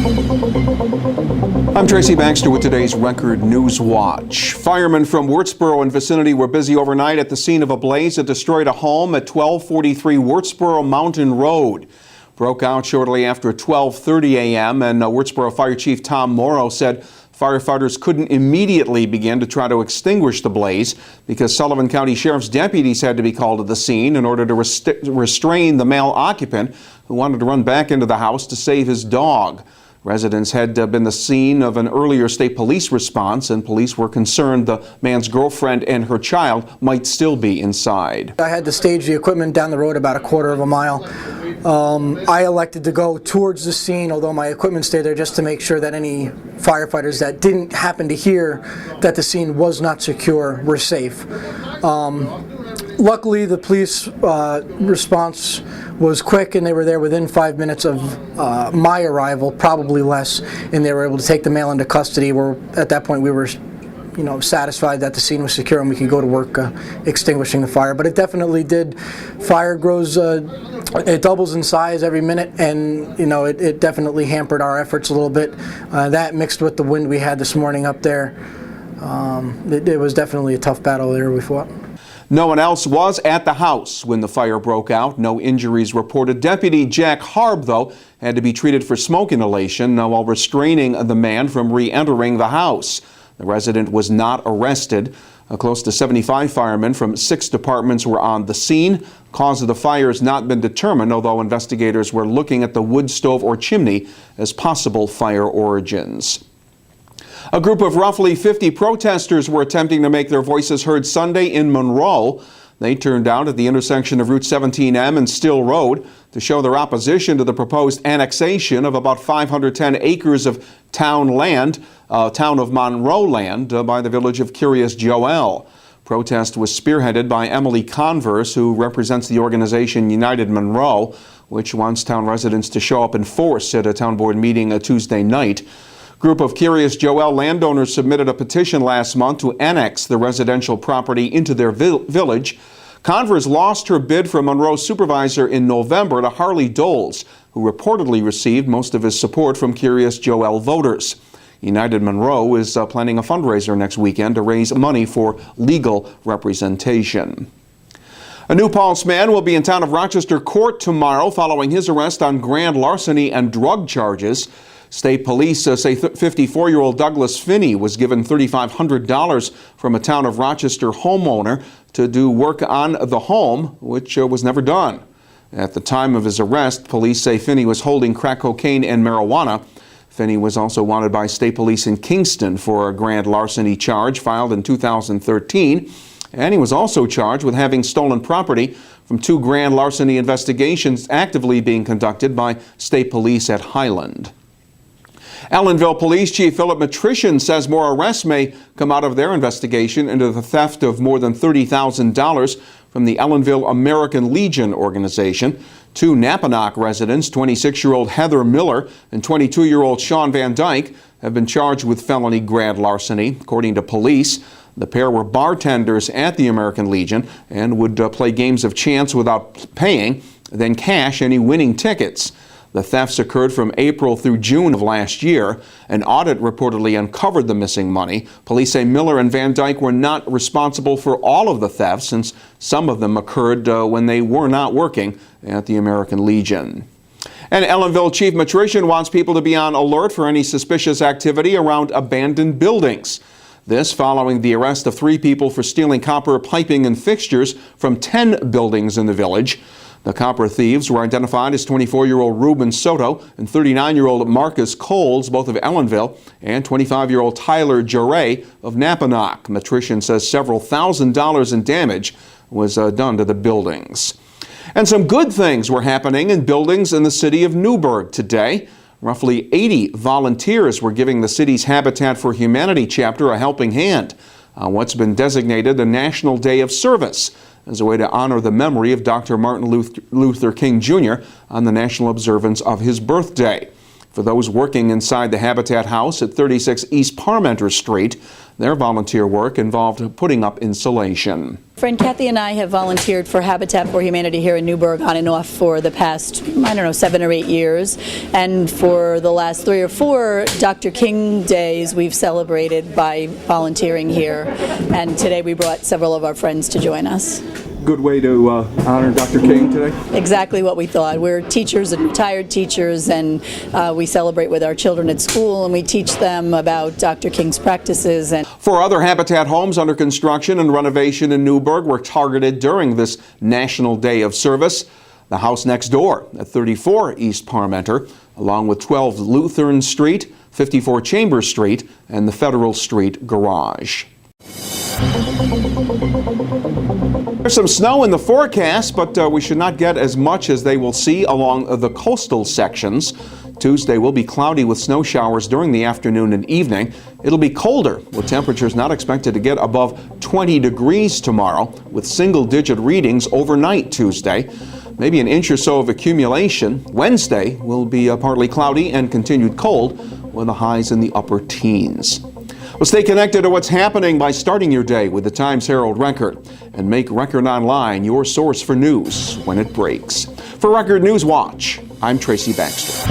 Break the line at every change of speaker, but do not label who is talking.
I'm Tracy Baxter with today's Record Newswatch. Firemen from Wurtsboro and vicinity were busy overnight at the scene of a blaze that destroyed a home at 1243 Wurtsboro Mountain Road. Broke out shortly after 12:30 a.m. and Wurtsboro Fire Chief Tom Morrow said firefighters couldn't immediately begin to try to extinguish the blaze because Sullivan County Sheriff's deputies had to be called to the scene in order to restrain the male occupant who wanted to run back into the house to save his dog. Residents had been the scene of an earlier state police response, and police were concerned the man's girlfriend and her child might still be inside.
I had to stage the equipment down the road about a quarter of a mile. I elected to go towards the scene, although my equipment stayed there, just to make sure that any firefighters that didn't happen to hear that the scene was not secure were safe. Luckily, the police response was quick, and they were there within 5 minutes of my arrival, probably less, and they were able to take the male into custody. At that point, we were satisfied that the scene was secure and we could go to work extinguishing the fire. But it definitely did. Fire grows, it doubles in size every minute, and it definitely hampered our efforts a little bit. That mixed with the wind we had this morning up there, it was definitely a tough battle there we fought.
No one else was at the house when the fire broke out. No injuries reported. Deputy Jack Harb, though, had to be treated for smoke inhalation while restraining the man from re-entering the house. The resident was not arrested. Close to 75 firemen from 6 departments were on the scene. Cause of the fire has not been determined, although investigators were looking at the wood stove or chimney as possible fire origins. A group of roughly 50 protesters were attempting to make their voices heard Sunday in Monroe. They turned out at the intersection of Route 17M and Still Road to show their opposition to the proposed annexation of about 510 acres of town of Monroe land by the village of Curious Joel. Protest was spearheaded by Emily Converse, who represents the organization United Monroe, which wants town residents to show up in force at a town board meeting Tuesday night. Group of Curious Joel landowners submitted a petition last month to annex the residential property into their village. Converse lost her bid for Monroe supervisor in November to Harley Doles, who reportedly received most of his support from Curious Joel voters. United Monroe is planning a fundraiser next weekend to raise money for legal representation. A New Paltz man will be in Town of Rochester court tomorrow following his arrest on grand larceny and drug charges. State police say 54-year-old Douglas Finney was given $3,500 from a Town of Rochester homeowner to do work on the home, which was never done. At the time of his arrest, police say Finney was holding crack cocaine and marijuana. Finney was also wanted by state police in Kingston for a grand larceny charge filed in 2013. And he was also charged with having stolen property from 2 grand larceny investigations actively being conducted by state police at Highland. Ellenville Police Chief Philip Matrician says more arrests may come out of their investigation into the theft of more than $30,000 from the Ellenville American Legion organization. 2 Napanoch residents, 26-year-old Heather Miller and 22-year-old Sean Van Dyke, have been charged with felony grand larceny. According to police, the pair were bartenders at the American Legion and would play games of chance without paying, then cash any winning tickets. The thefts occurred from April through June of last year. An audit reportedly uncovered the missing money. Police say Miller and Van Dyke were not responsible for all of the thefts, since some of them occurred when they were not working at the American Legion. And Ellenville Chief Matrician wants people to be on alert for any suspicious activity around abandoned buildings. This following the arrest of 3 people for stealing copper piping and fixtures from 10 buildings in the village. The copper thieves were identified as 24-year-old Ruben Soto and 39-year-old Marcus Coles, both of Ellenville, and 25-year-old Tyler Jarre of Napanoch. Matrician says several $1,000s in damage was done to the buildings. And some good things were happening in buildings in the city of Newburgh today. Roughly 80 volunteers were giving the city's Habitat for Humanity chapter a helping hand on what's been designated the National Day of Service, as a way to honor the memory of Dr. Martin Luther King Jr. on the national observance of his birthday. For those working inside the Habitat House at 36 East Parmenter Street, Their volunteer work involved putting up insulation.
Friend Kathy and I have volunteered for Habitat for Humanity here in Newburgh on and off for the past, 7 or 8 years. And for the last 3 or 4 Dr. King days, we've celebrated by volunteering here. And today we brought several of our friends to join us.
Good way to honor Dr. King today?
Exactly what we thought. We're teachers and retired teachers, and we celebrate with our children at school, and we teach them about Dr. King's practices. And
4 other Habitat homes under construction and renovation in Newburgh were targeted during this National Day of Service. The house next door at 34 East Parmenter, along with 12 Lutheran Street, 54 Chambers Street, and the Federal Street Garage. There's some snow in the forecast, but we should not get as much as they will see along the coastal sections. Tuesday will be cloudy with snow showers during the afternoon and evening. It'll be colder, with temperatures not expected to get above 20 degrees tomorrow, with single-digit readings overnight Tuesday. Maybe an inch or so of accumulation. Wednesday will be partly cloudy and continued cold, with the highs in the upper teens. Well, stay connected to what's happening by starting your day with the Times-Herald Record, and make Record Online your source for news when it breaks. For Record Newswatch, I'm Tracy Baxter.